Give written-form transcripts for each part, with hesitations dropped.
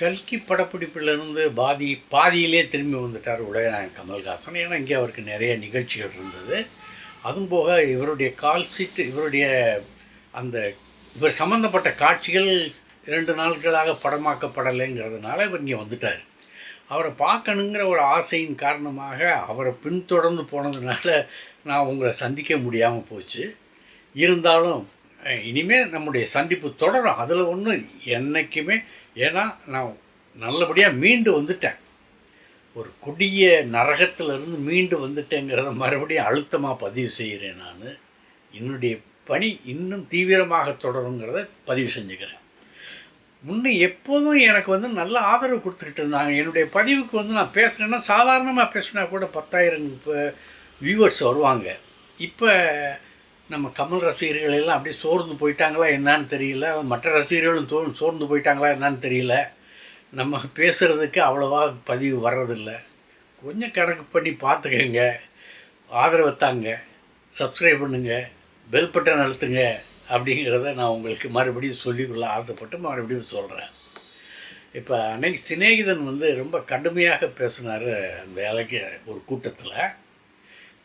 கல்கி படப்பிடிப்பிலிருந்து பாதியிலே திரும்பி வந்துட்டார் உலகநாயகன் கமல்ஹாசன். ஏன்னா இங்கே அவருக்கு நிறைய நிகழ்ச்சிகள் இருந்தது. அதுவும் போக இவருடைய கால் சீட்டு, அந்த இவர் சம்மந்தப்பட்ட காட்சிகள் 2 நாட்களாக படமாக்கப்படலைங்கிறதுனால இவர் இங்கே வந்துட்டார். அவரை பார்க்கணுங்கிற ஒரு ஆசையின் காரணமாக அவரை பின்தொடர்ந்து போனதுனால நான் உங்களை சந்திக்க முடியாமல் போச்சு. இருந்தாலும் இனிமேல் நம்முடைய சந்திப்பு தொடரும். அதில் ஒன்றும் என்றைக்குமே, ஏன்னா நான் நல்லபடியாக மீண்டு வந்துட்டேன். ஒரு கொடிய நரகத்திலிருந்து மீண்டு வந்துட்டேங்கிறத மறுபடியும் அழுத்தமாக பதிவு செய்கிறேன். நான் என்னுடைய பணி இன்னும் தீவிரமாக தொடருங்கிறத பதிவு செஞ்சுக்கிறேன். முன்னே எப்போதும் எனக்கு நல்ல ஆதரவு கொடுத்துக்கிட்டு இருந்தாங்க. என்னுடைய பதிவுக்கு நான் பேசுகிறேன்னா, சாதாரணமாக பேசினா கூட 10,000 வியூவர்ஸ் வருவாங்க. இப்போ நம்ம கமல் ரசிகர்கள் எல்லாம் அப்படியே சோர்ந்து போயிட்டாங்களா என்னான்னு தெரியல. மற்ற ரசிகர்களும் சோர்ந்து போயிட்டாங்களா என்னான்னு தெரியல. நம்ம பேசுகிறதுக்கு அவ்வளோவா பதிவு வர்றதில்லை. கொஞ்சம் கணக்கு பண்ணி பார்த்துக்கங்க, ஆதரவு தாங்க, சப்ஸ்கிரைப் பண்ணுங்கள், பெல் பட்டன் அழுத்துங்க அப்படிங்கிறத நான் உங்களுக்கு மறுபடியும் சொல்லிக்கொள்ள ஆசைப்பட்டு மறுபடியும் சொல்கிறேன். இப்போ அன்னைக்கு சிநேகிதன் ரொம்ப கடுமையாக பேசினார் அந்த இலக்கிய ஒரு கூட்டத்தில்.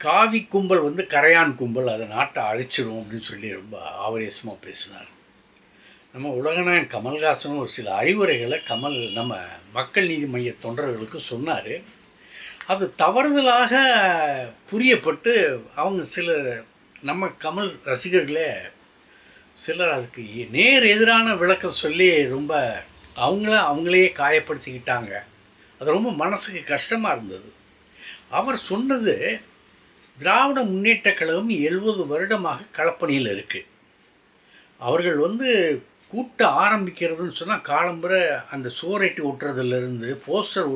காவி கும்பல் கரையான் கும்பல், அதை நாட்டை அழிச்சிடும் அப்படின்னு சொல்லி ரொம்ப ஆவேசமாக பேசினார். நம்ம உலகநாயகன் கமல்ஹாசனும் ஒரு சில அறிவுரைகளை நம்ம மக்கள் நீதி மைய தொண்டர்களுக்கு சொன்னார். அது தவறுதலாக புரியப்பட்டு அவங்க சிலர், நம்ம கமல் ரசிகர்களே சிலர் அதுக்கு நேர் எதிரான விளக்கம் சொல்லி ரொம்ப அவங்களையே காயப்படுத்திக்கிட்டாங்க. அது ரொம்ப மனசுக்கு கஷ்டமாக இருந்தது. அவர் சொன்னது, திராவிட முன்னேற்றக் கழகம் 70 வருடமாக களப்பணியில் இருக்குது. அவர்கள் கூட்ட ஆரம்பிக்கிறதுன்னு சொன்னால் காலம்புற அந்த சுவரேட்டி ஒட்டுறதுலேருந்து போஸ்டர்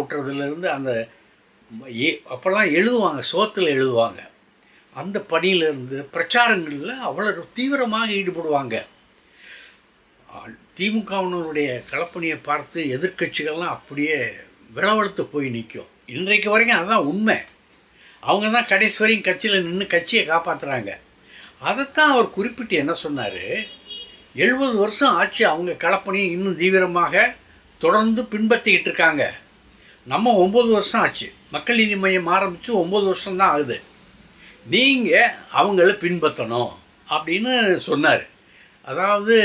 ஒட்டுறதுலேருந்து அந்த அப்போல்லாம் எழுதுவாங்க, சோத்தில் எழுதுவாங்க. அந்த பணியிலேருந்து பிரச்சாரங்களில் அவ்வளோ தீவிரமாக ஈடுபடுவாங்க. திமுகவினருடைய களப்பணியை பார்த்து எதிர்க்கட்சிகள்லாம் அப்படியே விளவெடுத்து போய் நிற்கும். இன்றைக்கு வரைக்கும் அதுதான் உண்மை. அவங்க தான் கடைசி வரையும் கட்சியில் நின்று கட்சியை காப்பாற்றுறாங்க. அதைத்தான் அவர் குறிப்பிட்டு என்ன சொன்னார், 70 வருஷம் ஆச்சு அவங்க களப்பணியை இன்னும் தீவிரமாக தொடர்ந்து பின்பற்றிக்கிட்டு இருக்காங்க. நம்ம 9 வருஷம் ஆச்சு, மக்கள் நீதி மையம் ஆரம்பித்து 9 வருஷம்தான் ஆகுது. நீங்கள் அவங்கள பின்பற்றணும் அப்படின்னு சொன்னார். அதாவது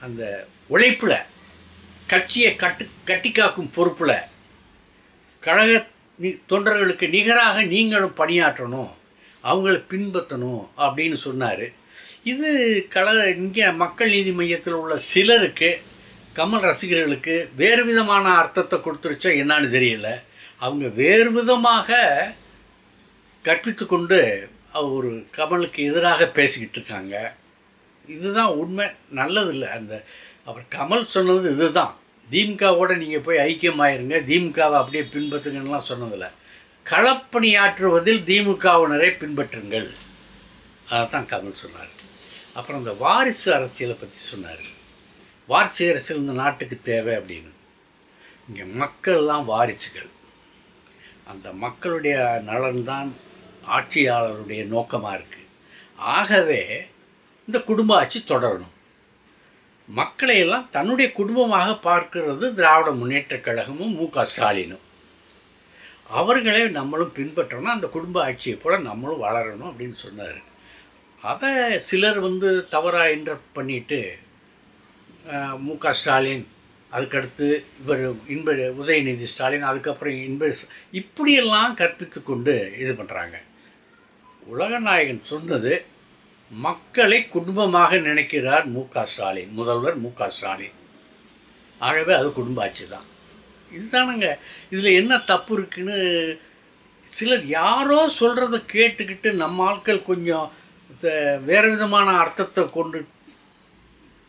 அந்த உழைப்பில், கட்சியை கட்டி காக்கும் பொறுப்பில் கழக தொண்டர்களுக்கு நிகராக நீங்களும் பணியாற்றணும், அவங்கள பின்பற்றணும் அப்படின்னு சொன்னார். இது இங்கே மக்கள் நீதி மையத்தில் உள்ள சிலருக்கு, கமல் ரசிகர்களுக்கு வேறு விதமான அர்த்தத்தை கொடுத்துருச்சா என்னான்னு தெரியல. அவங்க வேறு விதமாக கற்பித்து கொண்டு ஒரு கமலுக்கு எதிராக பேசிக்கிட்டு இருக்காங்க. இதுதான் உண்மை, நல்லதில்லை. அவர் கமல் சொன்னது இதுதான், திமுகவோடு நீங்கள் போய் ஐக்கியமாயிருங்க, திமுகவை அப்படியே பின்பற்றுங்கன்னெலாம் சொன்னதில்லை. களப்பணியாற்றுவதில் திமுகவினரை பின்பற்றுங்கள், அதை தான் கமல் சொன்னார். அப்புறம் இந்த வாரிசு அரசியலை பற்றி சொன்னார். வாரிசு அரசியல் இந்த நாட்டுக்கு தேவை அப்படின்னு. இங்கே மக்கள்லாம் வாரிசுகள். அந்த மக்களுடைய நலன்தான் ஆட்சியாளருடைய நோக்கமாக இருக்குது. ஆகவே இந்த குடும்ப ஆட்சி தொடரணும். மக்களையெல்லாம் தன்னுடைய குடும்பமாக பார்க்கிறது திராவிட முன்னேற்றக் கழகமும் மு.க. ஸ்டாலினும். அவர்களே நம்மளும் பின்பற்றணும், அந்த குடும்ப ஆட்சியை போல் நம்மளும் வளரணும் அப்படின்னு சொன்னார். அதை சிலர் தவறாக இன்டர்ப்ட் பண்ணிவிட்டு மு.க. ஸ்டாலின், அதுக்கடுத்து இவர் உதயநிதி ஸ்டாலின், அதுக்கப்புறம் இப்படியெல்லாம் கற்பித்து கொண்டு இது பண்ணுறாங்க. உலகநாயகன் சொன்னது, மக்களை குடும்பமாக நினைக்கிறார் மு.க. ஸ்டாலின், முதல்வர் மு.க. ஸ்டாலின். ஆகவே அது குடும்ப ஆட்சி தான். இதுதானுங்க. இதில் என்ன தப்பு இருக்குன்னு சிலர் யாரோ சொல்கிறத கேட்டுக்கிட்டு நம்ம ஆட்கள் கொஞ்சம் வேறு விதமான அர்த்தத்தை கொண்டு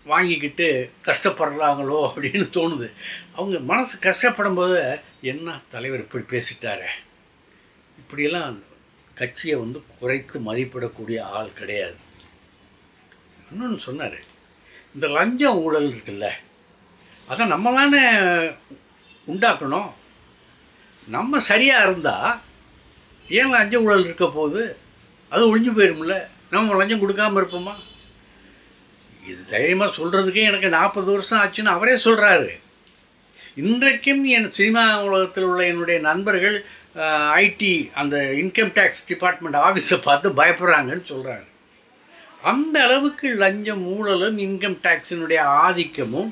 வாங்கிக்கிட்டு கஷ்டப்படுறாங்களோ அப்படின்னு தோணுது. அவங்க மனசு கஷ்டப்படும் போது, என்ன தலைவர் இப்படி பேசிட்டாரே, இப்படியெல்லாம் கட்சியை குறைத்து மதிப்பிடக்கூடிய ஆள் கிடையாது. இன்னொன்று சொன்னார், இந்த லஞ்சம் ஊழல் இருக்குல்ல, அதை நம்ம தானே உண்டாக்கணும். நம்ம சரியாக இருந்தால் ஏன் லஞ்ச ஊழல் இருக்க போகுது? அது ஒழிஞ்சு போயிடும்ல. நம்ம லஞ்சம் கொடுக்காமல் இருப்போமா? இது தைரியமாக சொல்கிறதுக்கே எனக்கு 40 வருஷம் ஆச்சுன்னு அவரே சொல்கிறாரு. இன்றைக்கும் என் சினிமா உலகத்தில் உள்ள என்னுடைய நண்பர்கள் ஐடி அந்த இன்கம் டேக்ஸ் டிபார்ட்மெண்ட் ஆஃபீஸை பார்த்து பயப்படுறாங்கன்னு சொல்கிறாரு. அந்த அளவுக்கு லஞ்சம் ஊழலும் இன்கம் டேக்ஸினுடைய ஆதிக்கமும்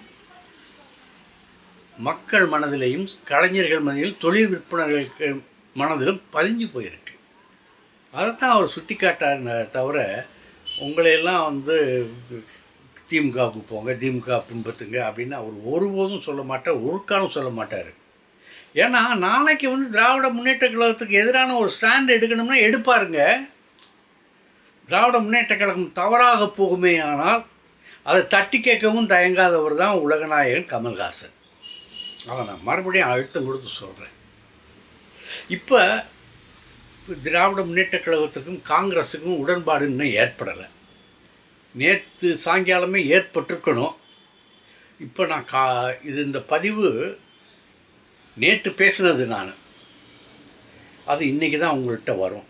மக்கள் மனதிலையும் கலைஞர்கள் மனதிலும் தொழில் விற்பனர்களுக்கு மனதிலும் பதிஞ்சு போயிருக்கு. அதைத்தான் அவர் சுட்டி காட்டாருன்னு தவிர உங்களையெல்லாம் திமுகவுக்கு போங்க, திமுக பின்பற்றுங்க அப்படின்னு அவர் ஒருபோதும் சொல்ல மாட்டார், ஒரு காலம் சொல்ல மாட்டார். ஏன்னா நாளைக்கு திராவிட முன்னேற்ற கழகத்துக்கு எதிரான ஒரு ஸ்டாண்ட் எடுக்கணும்னா எடுப்பாருங்க. திராவிட முன்னேற்ற கழகம் தவறாக போகுமே ஆனால் அதை தட்டி கேட்கவும் தயங்காதவர் தான் உலகநாயகன் கமல்ஹாசன். அதை நான் மறுபடியும் அழுத்தம் கொடுத்து சொல்கிறேன். இப்போ திராவிட முன்னேற்ற கழகத்துக்கும் காங்கிரஸுக்கும் உடன்பாடு இன்னும் ஏற்படலை. நேற்று சாயங்காலமே ஏற்பட்டிருக்கணும். இப்போ நான் இந்த பதிவு நேற்று பேசினது நான், அது இன்றைக்கி தான் உங்கள்கிட்ட வரும்.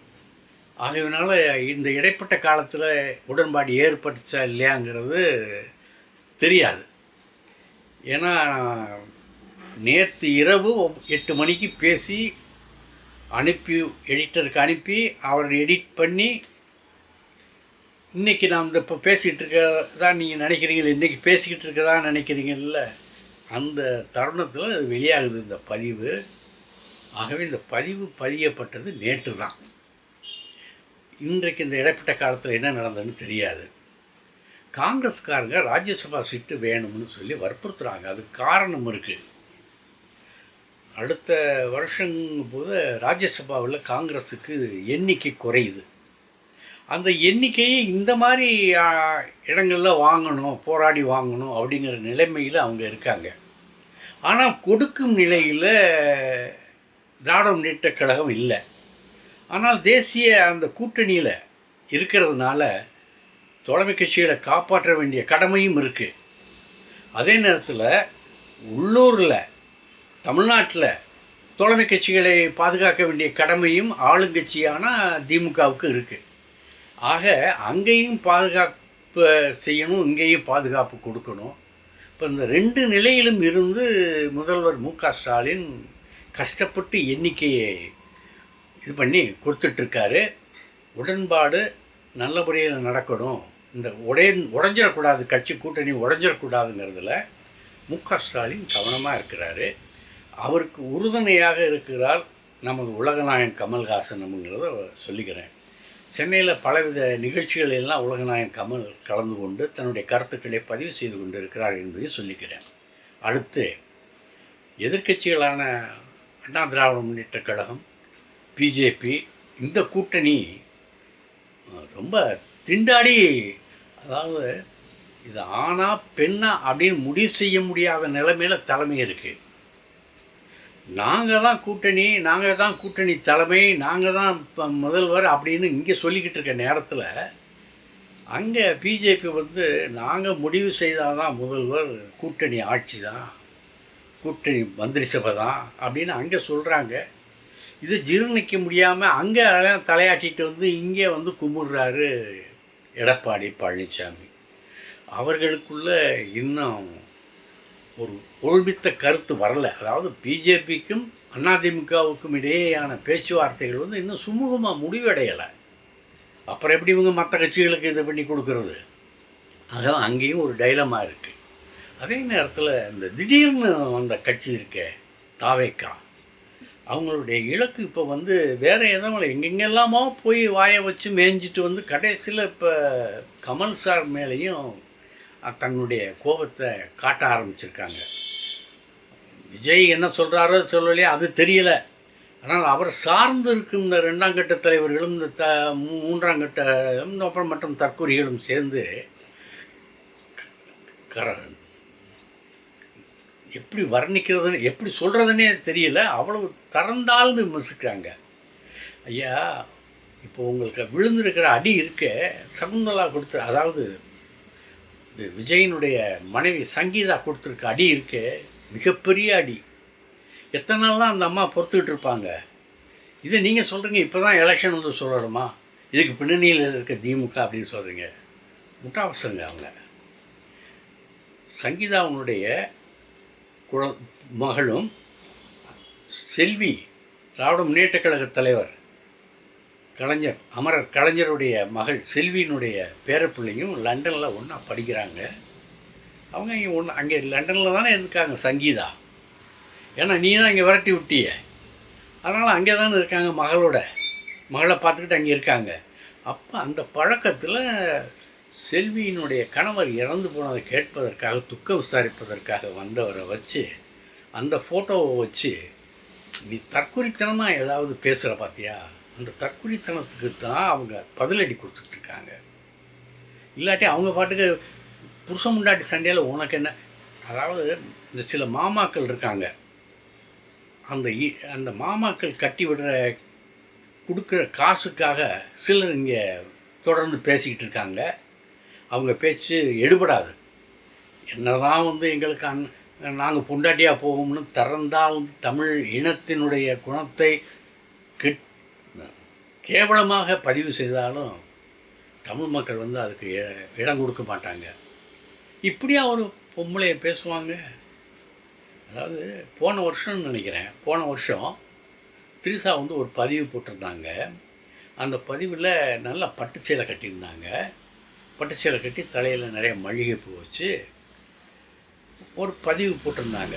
ஆகையினால இந்த இடைப்பட்ட காலத்தில் உடன்பாடு ஏற்பட்டுச்சா இல்லையாங்கிறது தெரியாது. ஏன்னா நேற்று இரவு 8 மணிக்கு பேசி அனுப்பி எடிட்டருக்கு அனுப்பி அவர் எடிட் பண்ணி இன்றைக்கி நான் இப்போ பேசிக்கிட்டு இருக்கதா நீங்கள் நினைக்கிறீங்களா, இன்றைக்கி பேசிக்கிட்டு இருக்கதா நினைக்கிறீங்கல்ல, அந்த தருணத்தில் அது வெளியாகுது இந்த பதிவு. ஆகவே இந்த பதிவு பதியப்பட்டது நேற்று தான். இன்றைக்கு இந்த இடைப்பட்ட காலத்தில் என்ன நடந்ததுன்னு தெரியாது. காங்கிரஸ்காரங்க ராஜ்யசபா சீட்டு வேணும்னு சொல்லி வற்புறுத்துகிறாங்க. அதுக்கு காரணம் இருக்குது. அடுத்த வருஷங்கும் போது ராஜ்யசபாவில் காங்கிரஸுக்கு எண்ணிக்கை குறையுது. அந்த எண்ணிக்கையை இந்த மாதிரி இடங்களில் வாங்கணும், போராடி வாங்கணும் அப்படிங்கிற நிலைமையில் அவங்க இருக்காங்க. ஆனால் கொடுக்கும் நிலையில் திராவிட முன்னேற்ற கழகம் இல்லை. ஆனால் தேசிய அந்த கூட்டணியில் இருக்கிறதுனால தலைமை கட்சிகளை காப்பாற்ற வேண்டிய கடமையும் இருக்குது. அதே நேரத்தில் உள்ளூரில் தமிழ்நாட்டில் தலைமை கட்சிகளை பாதுகாக்க வேண்டிய கடமையும் ஆளுங்கட்சியான திமுகவுக்கு இருக்குது. ஆக அங்கேயும் பாதுகாப்பு செய்யணும், இங்கேயும் பாதுகாப்பு கொடுக்கணும். இப்போ இந்த 2 நிலையிலும் இருந்து முதல்வர் மு.க. ஸ்டாலின் கஷ்டப்பட்டு எண்ணிக்கையை இது பண்ணி கொடுத்துட்ருக்காரு. உடன்பாடு நல்லபடியில் நடக்கணும், இந்த உடைஞ்சிடக்கூடாது, கட்சி கூட்டணி உடைஞ்சிடக்கூடாதுங்கிறதுல மு.க. ஸ்டாலின் கவனமாக இருக்கிறாரு. அவருக்கு உறுதுணையாக இருக்கிறால் நமது உலகநாயகன் கமல்ஹாசன் அப்படிங்கிறத சொல்லிக்கிறேன். சென்னையில் பலவித நிகழ்ச்சிகள் எல்லாம் உலகநாயகன் கமல் கலந்து கொண்டு தன்னுடைய கருத்துக்களை பதிவு செய்து கொண்டு இருக்கிறார் என்பதை சொல்லிக்கிறேன். அடுத்து எதிர்க்கட்சிகளான அண்ணா திராவிட முன்னேற்ற கழகம், பிஜேபி, இந்த கூட்டணி ரொம்ப திண்டாடி, அதாவது இது ஆனா பெண்ணா அப்படின்னு முடிவு செய்ய முடியாத நிலைமையில் தலைமை இருக்குது. நாங்கள் தான் கூட்டணி தலைமை, நாங்கள் தான் இப்போ முதல்வர் அப்படின்னு இங்கே சொல்லிக்கிட்டு இருக்க நேரத்தில் அங்கே பிஜேபி நாங்கள் முடிவு செய்தால் தான் முதல்வர், கூட்டணி ஆட்சி தான், கூட்டணி மந்திரி சபை தான் அப்படின்னு அங்கே சொல்கிறாங்க. இது ஜீர்ணிக்க முடியாமல் அங்கே தலையாட்டிட்டு இங்கே கும்பிடுறாரு எடப்பாடி பழனிசாமி. அவர்களுக்குள்ள இன்னும் ஒரு ஒழுமித்த கருத்து வரலை. அதாவது பிஜேபிக்கும் அதிமுகவுக்கும் இடையேயான பேச்சுவார்த்தைகள் இன்னும் சுமூகமாக முடிவடையலை. அப்புறம் எப்படி இவங்க மற்ற கட்சிகளுக்கு இது பண்ணி கொடுக்கறது? ஆக அங்கேயும் ஒரு டைலமா இருக்குது. அதே நேரத்தில் இந்த திடீர்னு வந்த கட்சி இருக்க தாவேக்கா, அவங்களுடைய இலக்கு இப்போ வேறு எதுவும் எங்கெங்கெல்லாமோ போய் வாயை வச்சு மேய்ஞ்சிட்டு கடைசியில் இப்போ கமல் சார் மேலேயும் தன்னுடைய கோபத்தை காட்ட ஆரம்பிச்சிருக்காங்க. விஜய் என்ன சொல்கிறாரோ சொல்லலையே அது தெரியலை. ஆனால் அவர் சார்ந்து இருக்கும் இந்த 2ஆம் கட்ட தலைவர்களும் இந்த 3ஆம் கட்ட அப்புறம் மற்றும் தற்கொலைகளும் சேர்ந்து எப்படி வர்ணிக்கிறதுன்னு எப்படி சொல்கிறதுனே தெரியல, அவ்வளவு தரந்தாழ்ந்து விமர்சிக்கிறாங்க. ஐயா, இப்போ உங்களுக்கு விழுந்திருக்கிற அடி இருக்க சகுந்தலா கொடுத்த, அதாவது விஜயனுடைய மனைவி சங்கீதா கொடுத்துருக்க அடி இருக்க மிகப்பெரிய அடி. எத்தனை நாள்லாம் அந்த அம்மா பொறுத்துக்கிட்டு இருப்பாங்க. இதை நீங்கள் சொல்கிறீங்க இப்போ தான் எலெக்ஷன் சொல்லணுமா, இதுக்கு பின்னணியில் இருக்க திமுக அப்படின்னு சொல்கிறீங்க. முட்டாவசங்க அவங்க. சங்கீதாவுடைய குழ மகளும் செல்வி, திராவிட முன்னேற்றக் கழக தலைவர் கலைஞர், அமரர் கலைஞருடைய மகள் செல்வியினுடைய பேரப்பிள்ளையும் லண்டனில் ஒன்றா படிக்கிறாங்க. அவங்க இங்கே அங்கே லண்டனில் தானே இருக்காங்க சங்கீதா. ஏன்னா நீ தான் இங்கே விரட்டி விட்டிய, அதனால் அங்கே தானே இருக்காங்க, மகளை பார்த்துக்கிட்டு அங்கே இருக்காங்க. அப்போ அந்த பழக்கத்தில் செல்வியினுடைய கணவர் இறந்து போனதை கேட்பதற்காக, துக்கம் விசாரிப்பதற்காக வந்தவரை வச்சு அந்த ஃபோட்டோவை வச்சு நீ தற்குறித்தனமாக ஏதாவது பேசுகிற பார்த்தியா, அந்த தற்குறித்தனத்துக்கு தான் அவங்க பதிலடி கொடுத்துட்ருக்காங்க. இல்லாட்டி அவங்க பாட்டுக்கு புருஷன் முண்டாட்டி சண்டையில் உனக்கு என்ன. அதாவது இந்த சில மாமாக்கள் இருக்காங்க, அந்த மாமாக்கள் கட்டி விடுற கொடுக்குற காசுக்காக சிலர் இங்கே தொடர்ந்து பேசிக்கிட்டு இருக்காங்க. அவங்க பேச்சு எடுபடாது. என்னதான் எங்களுக்கு நாங்கள் பொண்டாட்டியாக போவோம்னு திறந்தால் தமிழ் இனத்தினுடைய குணத்தை கேவலமாக பதிவு செய்தாலும் தமிழ் மக்கள் அதுக்கு இடம் கொடுக்க மாட்டாங்க. இப்படியா ஒரு பொம்பளையை பேசுவாங்க? அதாவது போன வருஷம்னு நினைக்கிறேன், போன வருஷம் திரிசா ஒரு பதிவு போட்டிருந்தாங்க. அந்த பதிவில் நல்லா பட்டு சேலை கட்டியிருந்தாங்க. பட்டு சேலை கட்டி தலையில் நிறைய மல்லிகைப்பூ வச்சு ஒரு பதிவு போட்டிருந்தாங்க.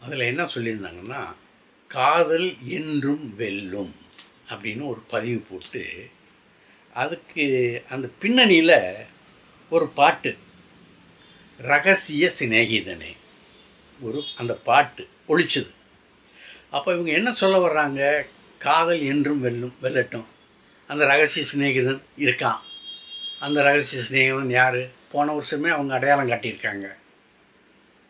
அதில் என்ன சொல்லியிருந்தாங்கன்னா, காதல் என்றும் வெல்லும் அப்படின்னு ஒரு பதிவு போட்டு, அதுக்கு அந்த பின்னணியில் ஒரு பாட்டு, ரகசிய சிநேகிதனே அந்த பாட்டு ஒழிச்சுது. அப்போ இவங்க என்ன சொல்ல வர்றாங்க, காதல் என்றும் வெல்லட்டும், அந்த ரகசிய சிநேகிதன் இருக்கான். அந்த ரகசிய சிநேகிதன் யார்? போன வருஷமே அவங்க அடையாளம் காட்டியிருக்காங்க.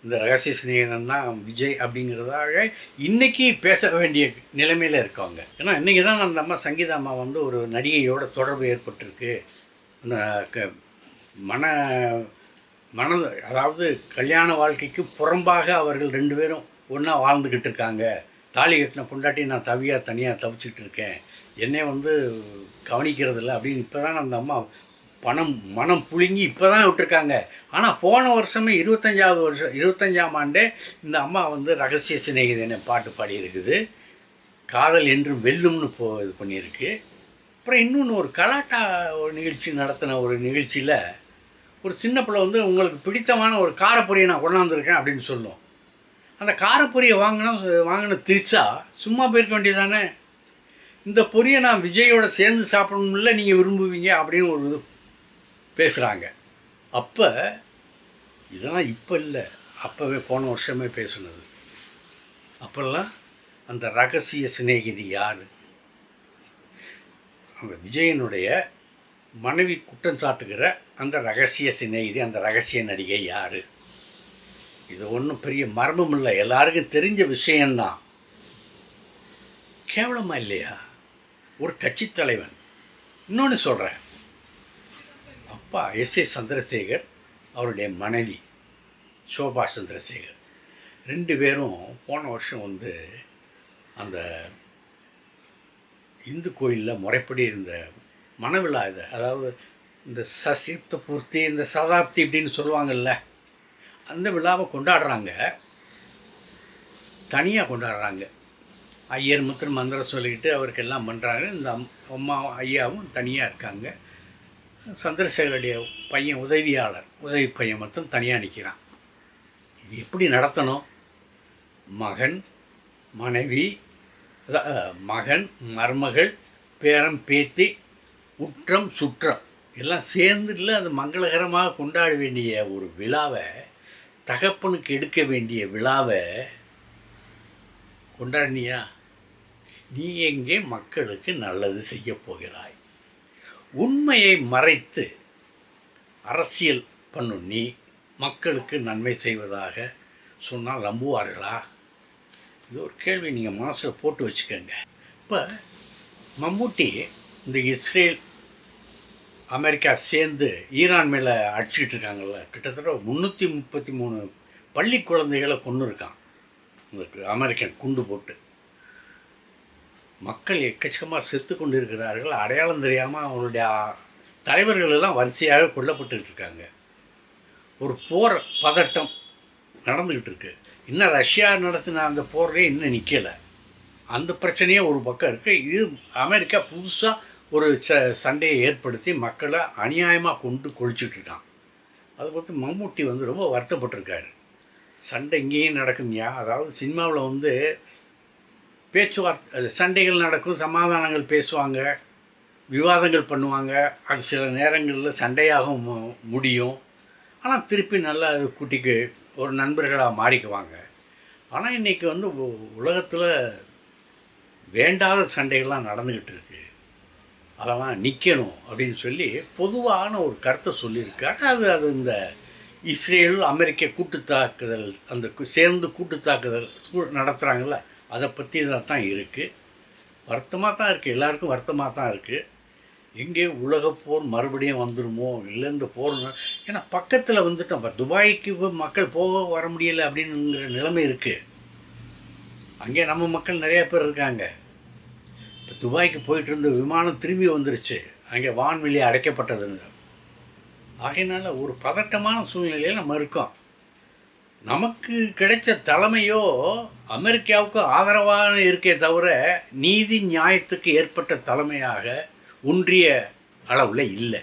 இந்த ரகசிய சிநேகிதன் தான் விஜய் அப்படிங்கிறதாக இன்றைக்கி பேச வேண்டிய நிலைமையில் இருக்காங்க. ஏன்னா இன்றைக்கி தான் அந்த அம்மா சங்கீதா அம்மா ஒரு நடிகையோட தொடர்பு ஏற்பட்டிருக்கு. அந்த அதாவது கல்யாண வாழ்க்கைக்கு புறம்பாக அவர்கள் 2 பேரும் ஒன்றா வாழ்ந்துக்கிட்டு இருக்காங்க. தாலி கட்டின பொண்டாட்டி நான் தனியாக தவிச்சிக்கிட்டு இருக்கேன், என்னை கவனிக்கிறதில்ல அப்படின்னு இப்போ தான் அந்த அம்மா மனம் புழுங்கி இப்போ தான் விட்டுருக்காங்க. ஆனால் போன வருஷமே 25ஆம் ஆண்டே இந்த அம்மா ரகசிய சிநேகிதனை பாட்டு பாடியிருக்குது. காதல் என்று வெல்லும்னு இது பண்ணியிருக்கு. அப்புறம் இன்னொன்று ஒரு கலாட்டா நிகழ்ச்சி நடத்தின ஒரு நிகழ்ச்சியில் ஒரு சின்ன பிள்ளை உங்களுக்கு பிடித்தமான ஒரு காரப்பொரியை நான் கொண்டாந்துருக்கேன் அப்படின்னு சொல்லும். அந்த காரப்பொரியை வாங்கின திரிசா சும்மா போயிருக்க வேண்டியதானே, இந்த பொரியை நான் விஜயோட சேர்ந்து சாப்பிடணும்ல நீங்கள் விரும்புவீங்க அப்படின்னு ஒரு இது பேசுகிறாங்க. அப்போ இதெல்லாம் இப்போ இல்லை, அப்போவே போன வருஷமே பேசுனது. அப்போல்லாம் அந்த ரகசிய சிநேகிதி யார்? அந்த விஜயனுடைய மனைவி குற்றம் சாட்டுகிற அந்த ரகசிய சிநேகிதி, அந்த ரகசிய நடிகை யார்? இது ஒன்றும் பெரிய மர்மம் இல்லை, எல்லாருக்கும் தெரிஞ்ச விஷயந்தான். கேவலமாக இல்லையா ஒரு கட்சி தலைவன்? இன்னொன்று சொல்கிறேன், அப்பா எஸ்.ஏ. சந்திரசேகர், அவருடைய மனைவி சோபா சந்திரசேகர் 2 பேரும் போன வருஷம் அந்த இந்து கோயிலில் முறைப்படி இந்த மணவிழா, இது அதாவது இந்த சசிப்த பூர்த்தி, இந்த சதாப்தி இப்படின்னு சொல்லுவாங்கள்ல, அந்த விழாவை கொண்டாடுறாங்க. தனியாக கொண்டாடுறாங்க. ஐயர் முத்திர மந்திரம் சொல்லிக்கிட்டு அவருக்கு எல்லாம் பண்ணுறாங்க. இந்த அம்மா ஐயாவும் தனியாக இருக்காங்க. சந்திரசேகருடைய பையன் உதவி பையன் மட்டும் தனியாக நிற்கிறான். இது எப்படி நடத்தணும்? மகன், மனைவி, மகன், மருமகள், பேரன், பேத்தி, உற்றம், சுற்றம் எல்லாம் சேர்ந்து இல்லை, அது மங்களகரமாக கொண்டாட வேண்டிய ஒரு விழாவை, தகப்பனுக்கு எடுக்க வேண்டிய விழாவை கொண்டாடினியா? நீ எங்கே மக்களுக்கு நல்லது செய்ய போகிறாய்? உண்மையை மறைத்து அரசியல் பண்ணும் நீ மக்களுக்கு நன்மை செய்வதாக சொன்னால் நம்புவார்களா? இது ஒரு கேள்வி நீங்கள் மனசில் போட்டு வச்சுக்கோங்க. இப்போ மம்முட்டி இந்த இஸ்ரேல் அமெரிக்கா சேர்ந்து ஈரான் மேலே அடிச்சுக்கிட்டு இருக்காங்கள்ல, கிட்டத்தட்ட 333 பள்ளி குழந்தைகளை கொண்டு இருக்கான் உங்களுக்கு அமெரிக்கன் குண்டு போட்டு. மக்கள் எக்கச்சக்கமாக செத்து கொண்டு இருக்கிறார்கள். அடையாளம் தெரியாமல் அவங்களுடைய தலைவர்கள் எல்லாம் வரிசையாக கொல்லப்பட்டு இருக்காங்க. ஒரு போர் பதட்டம் நடந்துக்கிட்டு இருக்கு. இன்னும் ரஷ்யா நடத்தின அந்த போர்லேயே இன்னும் நிற்கலை. அந்த பிரச்சனையே ஒரு பக்கம் இருக்குது. இது அமெரிக்கா புதுசாக ஒரு சண்டையை ஏற்படுத்தி மக்களை அநியாயமாக கொண்டு கொழிச்சிட்ருக்கான். அதை பற்றி மம்முட்டி ரொம்ப வருத்தப்பட்டிருக்காரு. சண்டை இங்கேயும் நடக்குங்கயா. அதாவது சினிமாவில் பேச்சுவார்த்தை சண்டைகள் நடக்கும், சமாதானங்கள் பேசுவாங்க, விவாதங்கள் பண்ணுவாங்க. அது சில நேரங்களில் சண்டையாக முடியும். ஆனால் திருப்பி நல்லா அது குட்டிக்கு ஒரு நண்பர்களாக மாறிக்குவாங்க. ஆனால் இன்றைக்கி உலகத்தில் வேண்டாத சண்டைகள்லாம் நடந்துக்கிட்டு இருக்குது. அதெல்லாம் நிற்கணும் அப்படின்னு சொல்லி பொதுவான ஒரு கருத்தை சொல்லியிருக்காரு. அது இந்த இஸ்ரேல் அமெரிக்க கூட்டுத்தாக்குதல் அந்த சேர்ந்து கூட்டுத்தாக்குதல் நடத்துகிறாங்கள, அதை பற்றி தான் இருக்குது. வருத்தமாக தான் இருக்குது, எல்லாருக்கும் வருத்தமாக தான் இருக்குது. எங்கே உலகப்போர் மறுபடியும் வந்துடுமோ, இல்லை இந்த போர் ஏன்னா பக்கத்தில் வந்துட்டோம். இப்போ துபாய்க்கு மக்கள் போக வர முடியலை அப்படிங்கிற நிலைமை இருக்குது. அங்கே நம்ம மக்கள் நிறையா பேர் இருக்காங்க. இப்போ துபாய்க்கு போயிட்டு இருந்த விமானம் திரும்பி வந்துருச்சு, அங்கே வான்வெளி அடைக்கப்பட்டதுங்க. ஆகையினால ஒரு பதட்டமான சூழ்நிலையில் நம்ம இருக்கோம். நமக்கு கிடைச்ச தலைமையோ அமெரிக்காவுக்கு ஆதரவாக இருக்கே தவிர நீதி நியாயத்துக்கு ஏற்பட்ட தலைமையாக ஒன்றிய அளவில் இல்லை.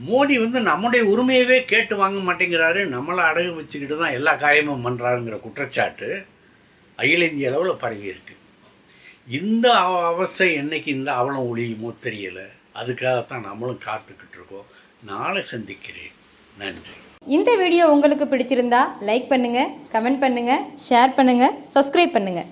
மோடி நம்முடைய உரிமையவே கேட்டு வாங்க மாட்டேங்கிறாரு, நம்மளை அடகு வச்சுக்கிட்டு தான் எல்லா காரியமும் பண்ணுறாருங்கிற குற்றச்சாட்டு அகில இந்திய அளவில் பரவி இருக்கு. இந்த அவஸ்தை என்னைக்கு இந்த அவலம் ஒழியுமோ தெரியலை. அதுக்காகத்தான் நம்மளும் காத்துக்கிட்டு இருக்கோம். நாளை சந்திக்கிறேன். நன்றி. இந்த வீடியோ உங்களுக்கு பிடிச்சிருந்தா லைக் பண்ணுங்கள், கமெண்ட் பண்ணுங்கள், ஷேர் பண்ணுங்கள், சப்ஸ்கிரைப் பண்ணுங்கள்.